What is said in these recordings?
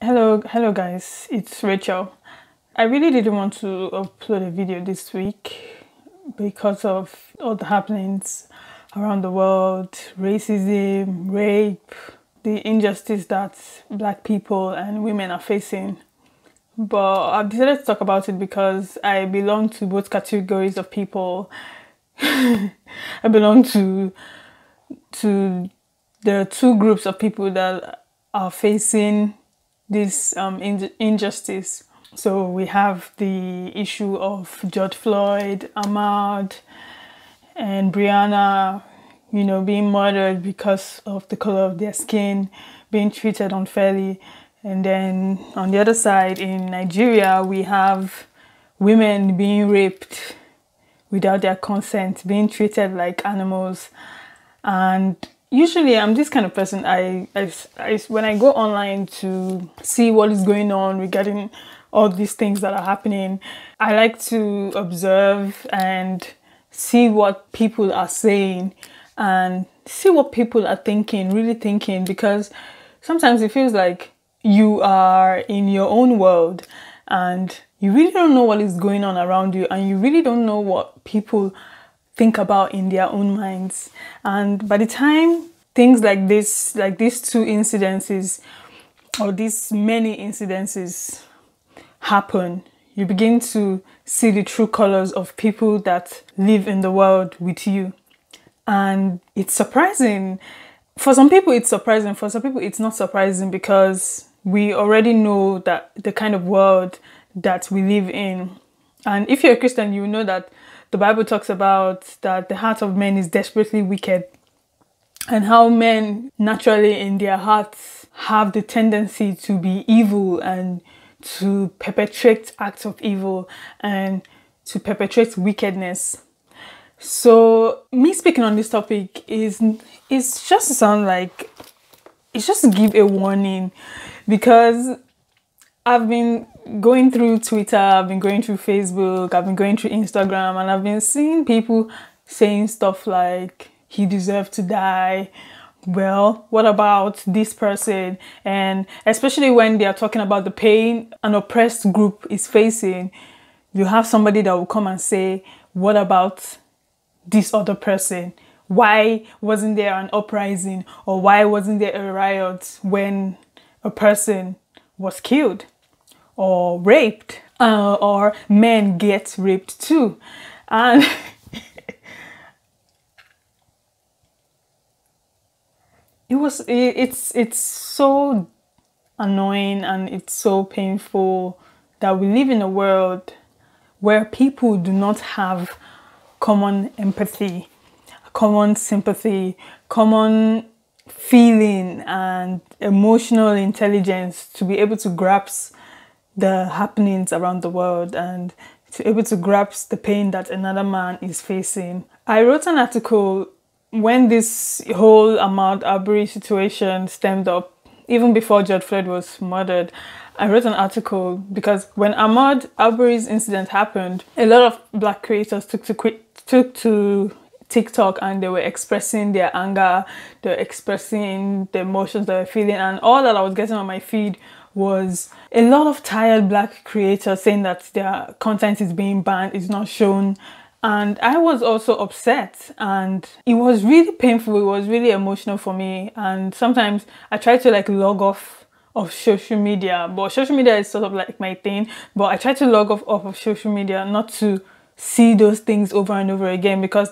Hello guys, it's Rachael. I really didn't want to upload a video this week because of all the happenings around the world, racism, rape, the injustice that black people and women are facing. But I've decided to talk about it because I belong to both categories of people. I belong to the two groups of people that are facing this injustice. So we have the issue of George Floyd, Ahmaud, and Brianna, being murdered because of the color of their skin, being treated unfairly. And then on the other side, in Nigeria, we have women being raped without their consent, being treated like animals. And usually I'm this kind of person, when I go online to see what is going on regarding all these things that are happening, I like to observe and see what people are saying and see what people are really thinking, because sometimes it feels like you are in your own world and you really don't know what is going on around you, and you really don't know what people think about in their own minds. And by the time things like this, like these two incidences or these many incidences happen, you begin to see the true colors of people that live in the world with you. And it's surprising. For some people it's surprising, for some people it's not surprising, because we already know that the kind of world that we live in. And if you're a Christian, you know that the Bible talks about that the heart of men is desperately wicked, and how men naturally in their hearts have the tendency to be evil and to perpetrate acts of evil and to perpetrate wickedness. So me speaking on this topic is just to sound like, it's just to give a warning, because I've been going through Twitter, I've been going through Facebook, I've been going through Instagram, and I've been seeing people saying stuff like, he deserved to die. Well, what about this person? And especially when they are talking about the pain an oppressed group is facing, you have somebody that will come and say, what about this other person? Why wasn't there an uprising, or why wasn't there a riot when a person was killed or raped, or men get raped too? And it's so annoying, and it's so painful that we live in a world where people do not have common empathy, common sympathy, common feeling and emotional intelligence to be able to grasp the happenings around the world and to be able to grasp the pain that another man is facing. I wrote an article when this whole Ahmaud Arbery situation stemmed up, even before George Floyd was murdered. I wrote an article because when Ahmaud Arbery's incident happened, a lot of black creators took to TikTok, and they were expressing their anger, they were expressing the emotions they were feeling, and all that I was getting on my feed was a lot of tired black creators saying that their content is being banned, is not shown. And I was also upset, and it was really painful, it was really emotional for me. And sometimes I try to log off of social media, but social media is sort of like my thing, but I try to log off of social media not to see those things over and over again, because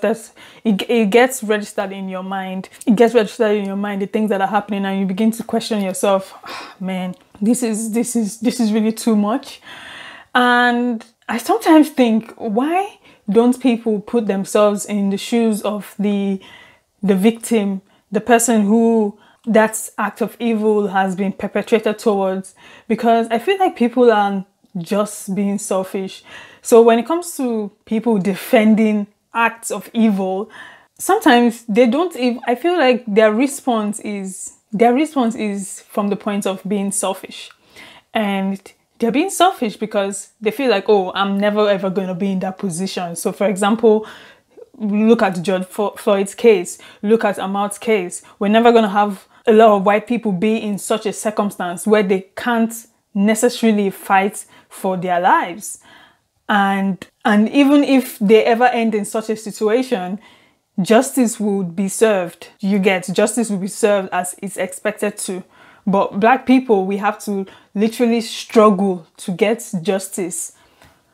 it gets registered in your mind. It gets registered in your mind, the things that are happening, and you begin to question yourself. Man, this is really too much. And I sometimes think, why don't people put themselves in the shoes of the victim, the person who that act of evil has been perpetrated towards? Because I feel like people are just being selfish. So when it comes to people defending acts of evil, sometimes they don't even, I feel like their response is from the point of being selfish. And they're being selfish because they feel like, oh, I'm never ever going to be in that position. So for example, look at George Floyd's case, look at Ahmaud's case. We're never going to have a lot of white people be in such a circumstance where they can't necessarily fight for their lives. And even if they ever end in such a situation, justice would be served. You get, justice will be served as it's expected to. But black people, we have to literally struggle to get justice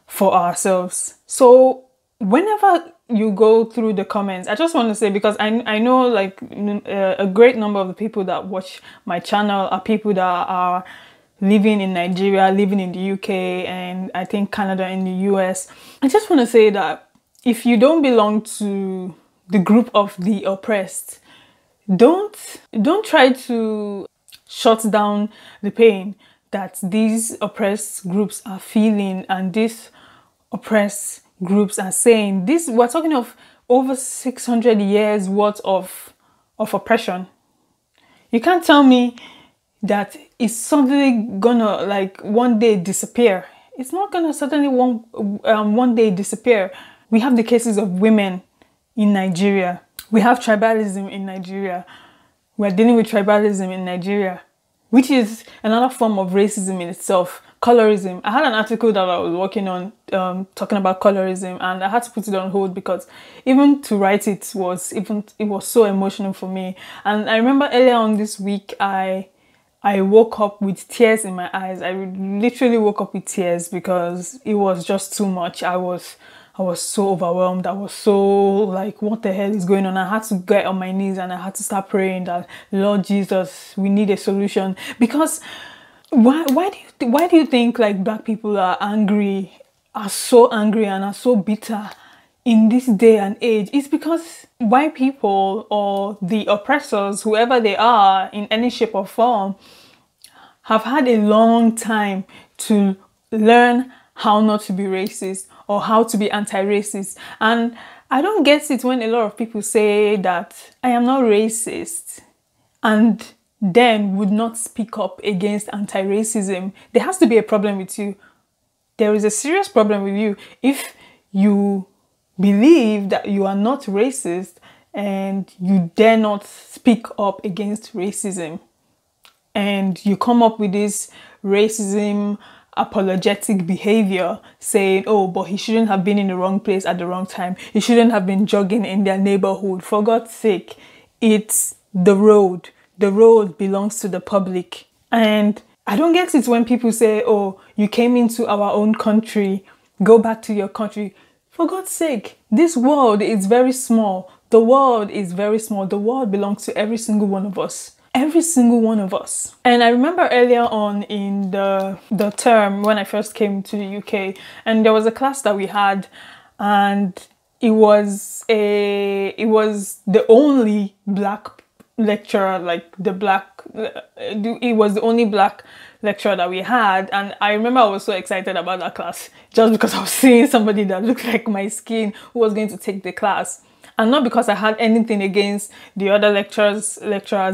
for ourselves. So whenever you go through the comments, I just want to say, because I know like a great number of the people that watch my channel are people that are living in Nigeria, living in the UK, and I think Canada and the US. I just want to say that if you don't belong to the group of the oppressed, don't try to shut down the pain that these oppressed groups are feeling, and these oppressed groups are saying. We're talking of over 600 years worth of oppression. You can't tell me that it's suddenly gonna like one day disappear. It's not gonna suddenly one day disappear. We have the cases of women in Nigeria. We have tribalism in Nigeria. We're dealing with tribalism in Nigeria, which is another form of racism in itself. Colorism. I had an article that I was working on talking about colorism, and I had to put it on hold because even to write it was so emotional for me. And I remember earlier on this week, I woke up with tears in my eyes. I literally woke up with tears because it was just too much. I was so overwhelmed. I was so like, what the hell is going on? I had to get on my knees and I had to start praying that, Lord Jesus, we need a solution. Because why do you think like black people are so angry and are so bitter in this day and age? It's because white people or the oppressors, whoever they are in any shape or form, have had a long time to learn how not to be racist or how to be anti-racist. And I don't get it when a lot of people say that I am not racist and then would not speak up against anti-racism. There has to be a problem with you. There is a serious problem with you if you believe that you are not racist and you dare not speak up against racism. And you come up with this racism apologetic behavior saying, oh, but he shouldn't have been in the wrong place at the wrong time. He shouldn't have been jogging in their neighborhood. For God's sake, it's the road. The road belongs to the public. And I don't get it when people say, oh, you came into our own country, go back to your country. For God's sake, this world is very small. The world is very small. The world belongs to every single one of us. Every single one of us. And I remember earlier on in the term when I first came to the UK, and there was a class that we had, and it was the only black lecturer, like it was the only black lecturer that we had. And I remember I was so excited about that class just because I was seeing somebody that looked like my skin who was going to take the class. And not because I had anything against the other lecturers,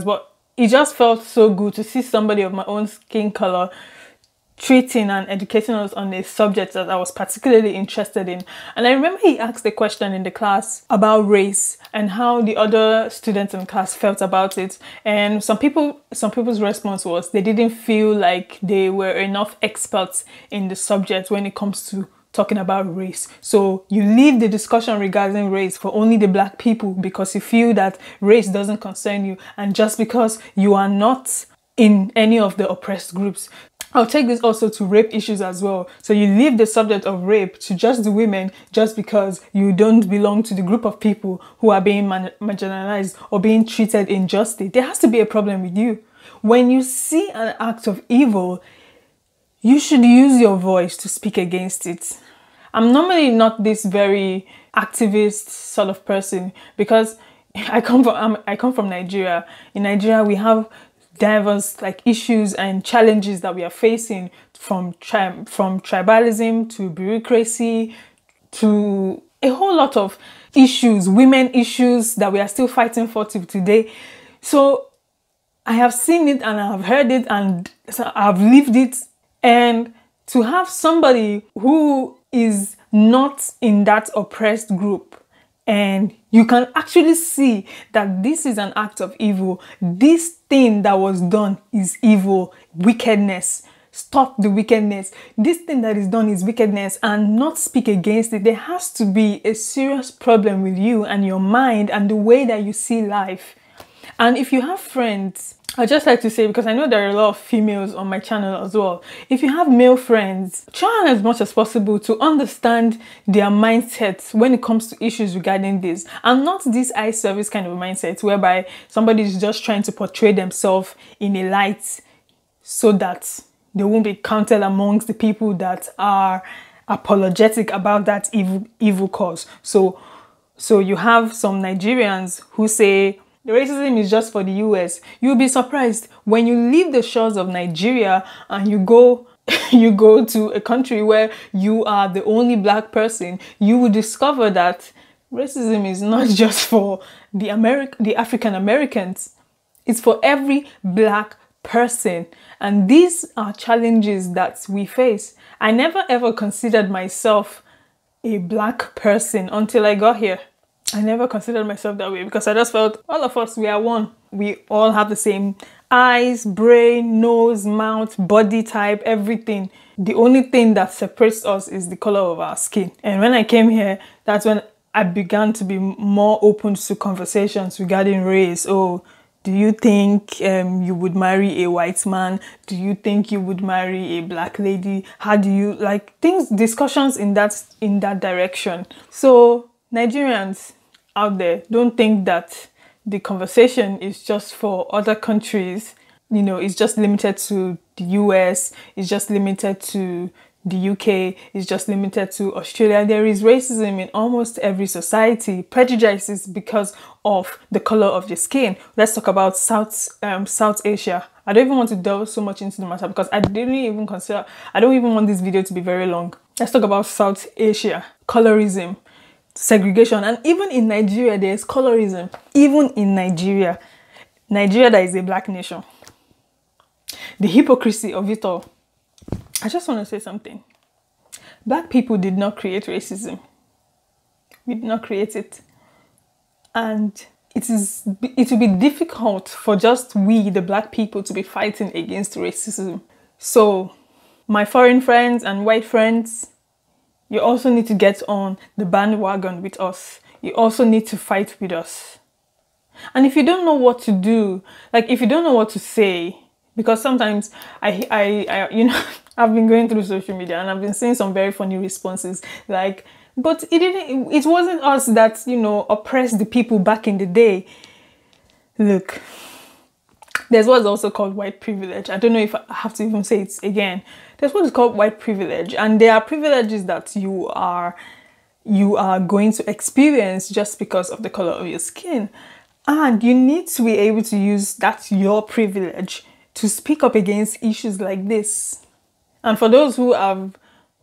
but it just felt so good to see somebody of my own skin color treating and educating us on a subject that I was particularly interested in. And I remember he asked a question in the class about race and how the other students in class felt about it. And some people's response was they didn't feel like they were enough experts in the subject when it comes to talking about race. So you leave the discussion regarding race for only the black people because you feel that race doesn't concern you, and just because you are not in any of the oppressed groups. I'll take this also to rape issues as well. So you leave the subject of rape to just the women just because you don't belong to the group of people who are being marginalized or being treated unjustly. There has to be a problem with you. When you see an act of evil, you should use your voice to speak against it. I'm normally not this very activist sort of person because I come from Nigeria. In Nigeria, we have diverse like issues and challenges that we are facing, from tribalism to bureaucracy to a whole lot of issues, women issues that we are still fighting for till today. So I have seen it and I have heard it and I've lived it. And to have somebody who is not in that oppressed group And you can actually see that this is an act of evil. This thing that was done is evil, wickedness. Stop the wickedness. This thing that is done is wickedness, and not speak against it. There has to be a serious problem with you and your mind and the way that you see life. And if you have friends, I just like to say, because I know there are a lot of females on my channel as well, if you have male friends, try as much as possible to understand their mindsets when it comes to issues regarding this, and not this eye service kind of mindset whereby somebody is just trying to portray themselves in a light so that they won't be counted amongst the people that are apologetic about that evil cause. So you have some Nigerians who say the racism is just for the US. You'll be surprised when you leave the shores of Nigeria and you go to a country where you are the only black person, you will discover that racism is not just for the African Americans. It's for every black person. And these are challenges that we face. I never ever considered myself a black person until I got here. I never considered myself that way because I just felt all of us, we are one. We all have the same eyes, brain, nose, mouth, body type, everything. The only thing that separates us is the color of our skin. And when I came here, that's when I began to be more open to conversations regarding race. Oh, do you think you would marry a white man? Do you think you would marry a black lady? How do you like things, discussions in that direction. So Nigerians out there, don't think that the conversation is just for other countries. You know, it's just limited to the US, it's just limited to the UK, it's just limited to Australia. There is racism in almost every society, prejudices because of the color of your skin. Let's talk about South Asia. I don't even want to delve so much into the matter because I don't even want this video to be very long. Let's talk about South Asia, colorism, segregation, and even in Nigeria there is colorism. Even in Nigeria that is a black nation, the hypocrisy of it all. I just want to say something. Black people did not create racism. We did not create it, and it will be difficult for just we, the black people, to be fighting against racism. So my foreign friends and white friends, you also need to get on the bandwagon with us. You also need to fight with us. And if you don't know what to do, like if you don't know what to say, because sometimes I you know, I've been going through social media and I've been seeing some very funny responses like, but it wasn't us that, you know, oppressed the people back in the day. Look, there's what's also called white privilege. I don't know if I have to even say it again. There's what is called white privilege, and there are privileges that you are going to experience just because of the color of your skin. And you need to be able to use that your privilege to speak up against issues like this. And for those who have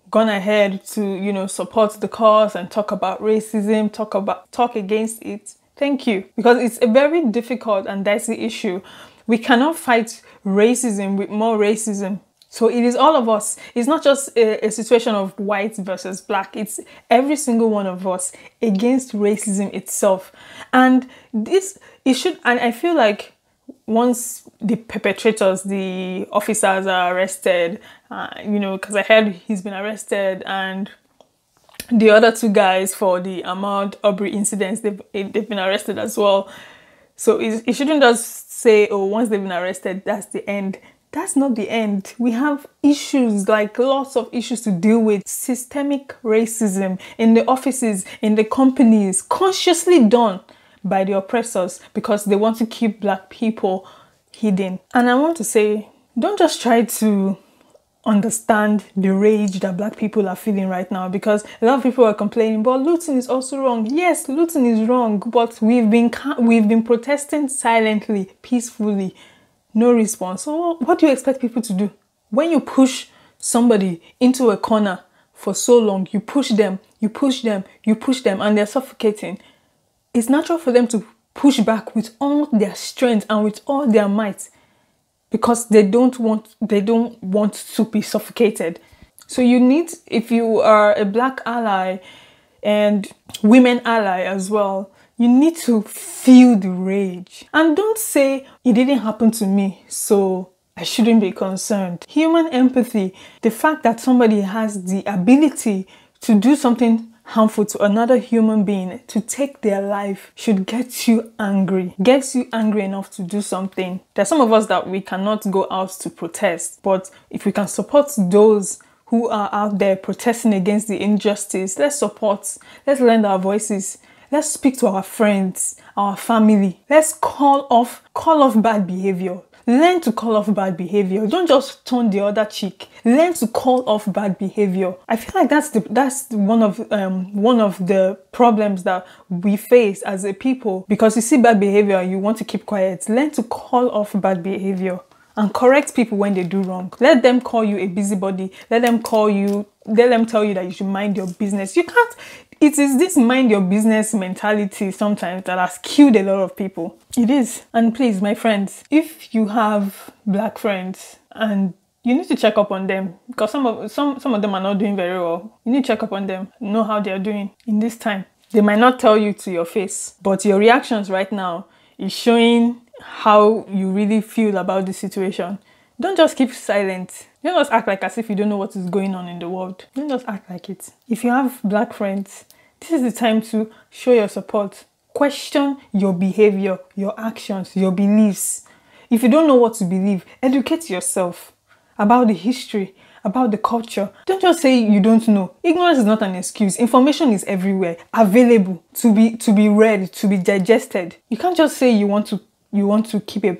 gone ahead to, you know, support the cause and talk about racism, talk against it, thank you. Because it's a very difficult and dicey issue. We cannot fight racism with more racism. So it is all of us. It's not just a situation of white versus black. It's every single one of us against racism itself. And I feel like once the perpetrators, the officers are arrested, you know, because I heard he's been arrested, and the other two guys for the Ahmaud Arbery incidents, they've been arrested as well. So it shouldn't just say, oh, once they've been arrested, that's the end. That's not the end. We have issues, like lots of issues to deal with. Systemic racism in the offices, in the companies, consciously done by the oppressors because they want to keep black people hidden. And I want to say, don't just try to understand the rage that black people are feeling right now, because a lot of people are complaining, but looting is also wrong. Yes, looting is wrong, but we've been protesting silently, peacefully. No response. So what do you expect people to do? When you push somebody into a corner for so long, you push them, and they're suffocating. It's natural for them to push back with all their strength and with all their might, because they don't want to be suffocated. So you need, if you are a black ally, and women ally as well. You need to feel the rage. And don't say, it didn't happen to me, so I shouldn't be concerned. Human empathy, the fact that somebody has the ability to do something harmful to another human being, to take their life, should get you angry. Gets you angry enough to do something. There's some of us that we cannot go out to protest, but if we can support those who are out there protesting against the injustice, let's support, let's lend our voices. Let's speak to our friends, our family. Let's call off bad behavior. Learn to call off bad behavior. Don't just turn the other cheek. Learn to call off bad behavior. I feel like that's one of the problems that we face as a people. Because you see bad behavior and you want to keep quiet. Learn to call off bad behavior and correct people when they do wrong. Let them call you a busybody. Let them tell you that you should mind your business. You can't. It is this mind your business mentality sometimes that has killed a lot of people. It is. And please, my friends, if you have black friends and you need to check up on them, because some of them are not doing very well. You need to check up on them, know how they are doing in this time. They might not tell you to your face, but your reactions right now is showing how you really feel about the situation. Don't just keep silent. Don't just act like as if you don't know what is going on in the world. Don't just act like it. If you have black friends, this is the time to show your support. Question your behavior, your actions, your beliefs. If you don't know what to believe, educate yourself about the history, about the culture. Don't just say you don't know. Ignorance is not an excuse. Information is everywhere, available to be read, to be digested. You can't just say you want to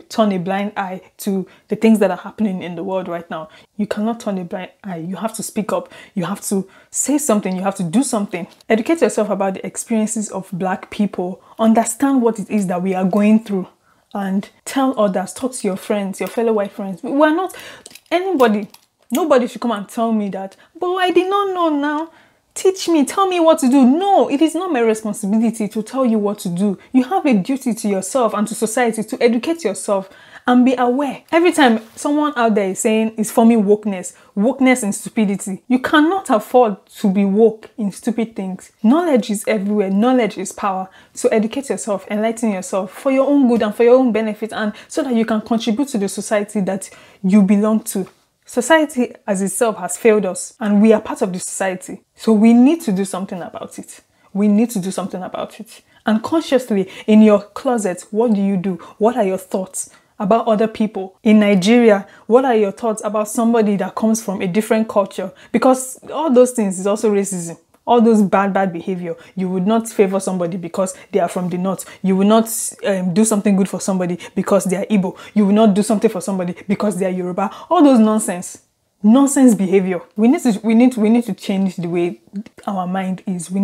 turn a blind eye to the things that are happening in the world right now. You cannot turn a blind eye. You have to speak up. You have to say something. You have to do something. Educate yourself about the experiences of black people. Understand what it is that we are going through. And tell others. Talk to your friends, your fellow white friends. We're not anybody. Nobody should come and tell me that, but I did not know now. Teach me, tell me what to do. No, it is not my responsibility to tell you what to do. You have a duty to yourself and to society to educate yourself and be aware. Every time someone out there is saying, is forming wokeness and stupidity, you cannot afford to be woke in stupid things. Knowledge is everywhere. Knowledge is power. So educate yourself, enlighten yourself for your own good and for your own benefit, and so that you can contribute to the society that you belong to. Society as itself has failed us, and we are part of the society. So we need to do something about it. We need to do something about it. And consciously, in your closet, what do you do? What are your thoughts about other people? In Nigeria, what are your thoughts about somebody that comes from a different culture? Because all those things is also racism. All those bad behavior. You would not favor somebody because they are from the north. You will not do something good for somebody because they are Igbo. You will not do something for somebody because they are Yoruba. All those nonsense behavior. We need to change the way our mind is. There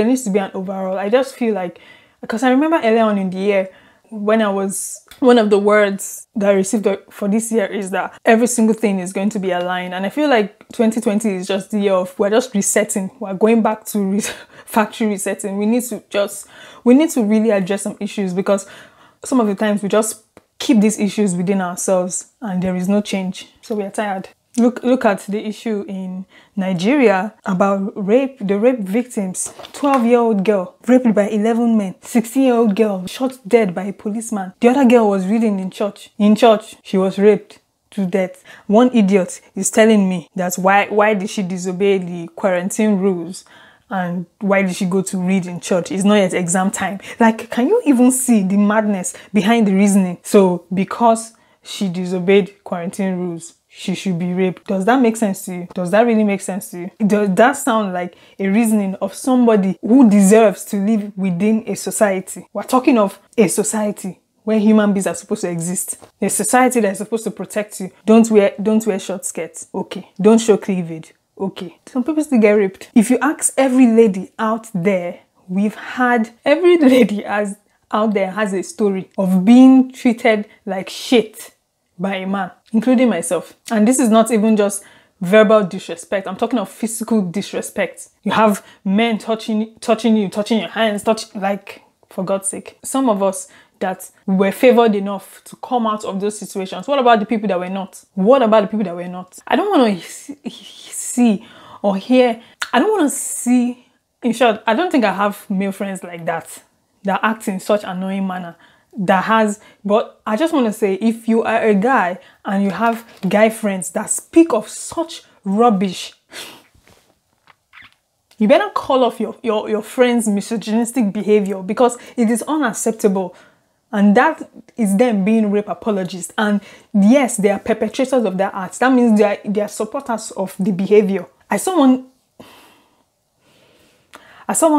needs to be an overall. I just feel like, because I remember earlier on in the year when I was, one of the words that I received for this year is that every single thing is going to be aligned. And I feel like 2020 is just the year of, we're just resetting. We're going back to factory resetting. We need to really address some issues, because some of the times we just keep these issues within ourselves and there is no change. So we are tired. Look at the issue in Nigeria about rape, the rape victims. 12-year-old girl raped by 11 men. 16-year-old girl shot dead by a policeman. The other girl was reading in church. In church, she was raped to death. One idiot is telling me that why did she disobey the quarantine rules? And why did she go to read in church? It's not yet exam time. Like, can you even see the madness behind the reasoning? So, because she disobeyed quarantine rules, she should be raped. Does that make sense to you? Does that really make sense to you? Does that sound like a reasoning of somebody who deserves to live within a society? We're talking of a society where human beings are supposed to exist. A society that is supposed to protect you. Don't wear short skirts. Okay. Don't show cleavage. Okay. Some people still get raped. If you ask every lady out there, every lady out there has a story of being treated like shit by a man, including myself. And this is not even just verbal disrespect. I'm talking of physical disrespect. You have men touching you, touching your hands, like, for God's sake. Some of us that were favored enough to come out of those situations. What about the people that were not? What about the people that were not? I don't want to see or hear, I don't want to see In short, I don't think I have male friends like that act in such annoying manner. But I just want to say, if you are a guy and you have guy friends that speak of such rubbish, you better call off your friend's misogynistic behavior, because it is unacceptable. And that is them being rape apologists. And yes, they are perpetrators of that act. That means they are supporters of the behavior. I saw one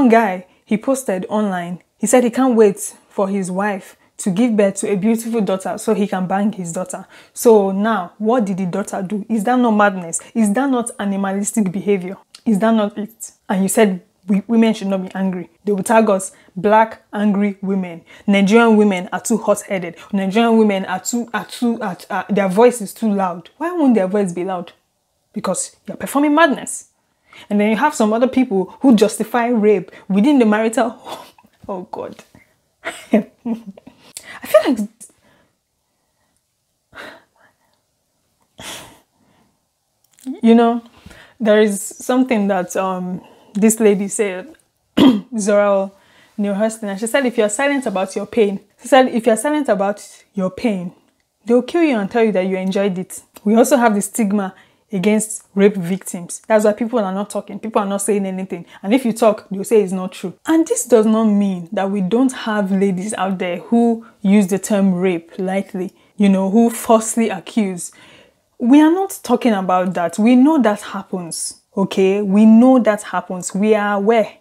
guy, he posted online. He said he can't wait for his wife to give birth to a beautiful daughter so he can bang his daughter. So now, what did the daughter do? Is that not madness? Is that not animalistic behavior? Is that not it? And you said women should not be angry. They will tag us black angry women. Nigerian women are too hot-headed. Nigerian women are their voice is too loud. Why won't their voice be loud? Because you're performing madness. And then you have some other people who justify rape within the marital home. Oh God. I feel like there is something that this lady said, Zora Neale Hurston, and she said, if you're silent about your pain, they'll kill you and tell you that you enjoyed it. We also have the stigma against rape victims. That's why people are not talking. People are not saying anything. And if you talk, they'll say it's not true. And this does not mean that we don't have ladies out there who use the term rape lightly, who falsely accuse. We are not talking about that. We know that happens, okay? We know that happens. We are aware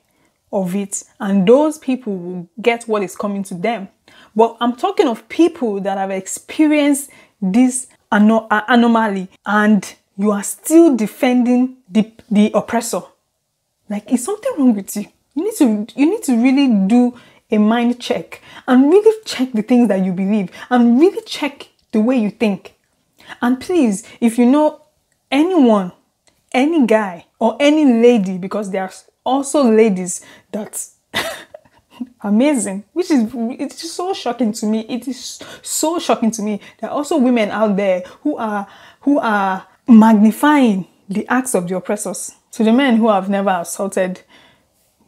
of it. And those people will get what is coming to them. But I'm talking of people that have experienced this anomaly, and you are still defending the oppressor. Like, is something wrong with you? You need to really do a mind check and really check the things that you believe and really check the way you think. And please, if you know anyone, any guy or any lady, because there are also ladies that amazing, it's just so shocking to me. It is so shocking to me. There are also women out there who are magnifying the acts of the oppressors. To the men who have never assaulted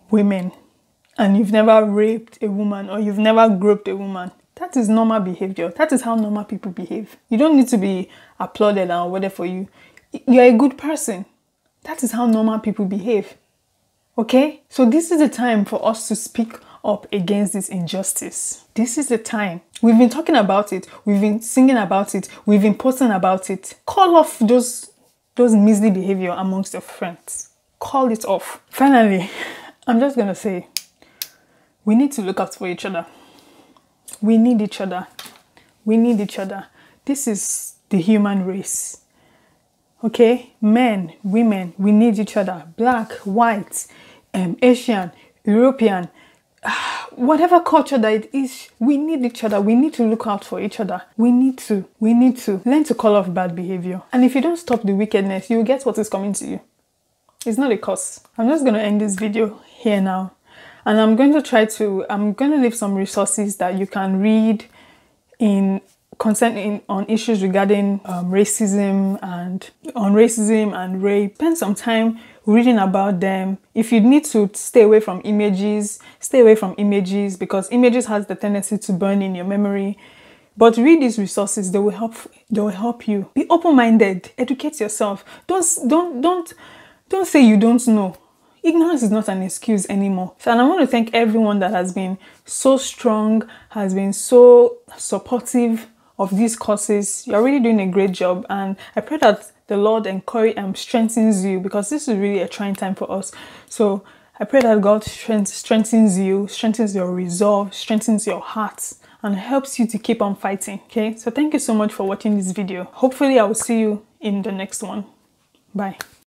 women, and you've never raped a woman, or you've never groped a woman, that is normal behavior. That is how normal people behave. You don't need to be applauded or whatever for you. You're a good person. That is how normal people behave. Okay? So this is the time for us to speak up against this injustice. This is the time. We've been talking about it. We've been singing about it. We've been posting about it. Call off those measly behavior amongst your friends. Call it off. Finally, I'm just going to say, we need to look out for each other. We need each other. We need each other. This is the human race. Okay? Men, women, we need each other. Black, white, Asian, European, whatever culture that it is, we need each other. We need to look out for each other. We need to learn to call off bad behavior. And if you don't stop the wickedness, you will get what is coming to you. It's not a curse. I'm just going to end this video here now. And I'm going to leave some resources that you can read on issues regarding racism and rape. Spend some time reading about them. If you need to stay away from images, because images has the tendency to burn in your memory. But read these resources. They will help you. Be open-minded. Educate yourself. Don't say you don't know. Ignorance is not an excuse anymore. So, and I want to thank everyone that has been so strong, has been so supportive of these causes. You're really doing a great job, and I pray that the Lord strengthens you, because this is really a trying time for us. So I pray that God strengthens you, strengthens your resolve, strengthens your heart, and helps you to keep on fighting. Okay, so thank you so much for watching this video. Hopefully I will see you in the next one. Bye.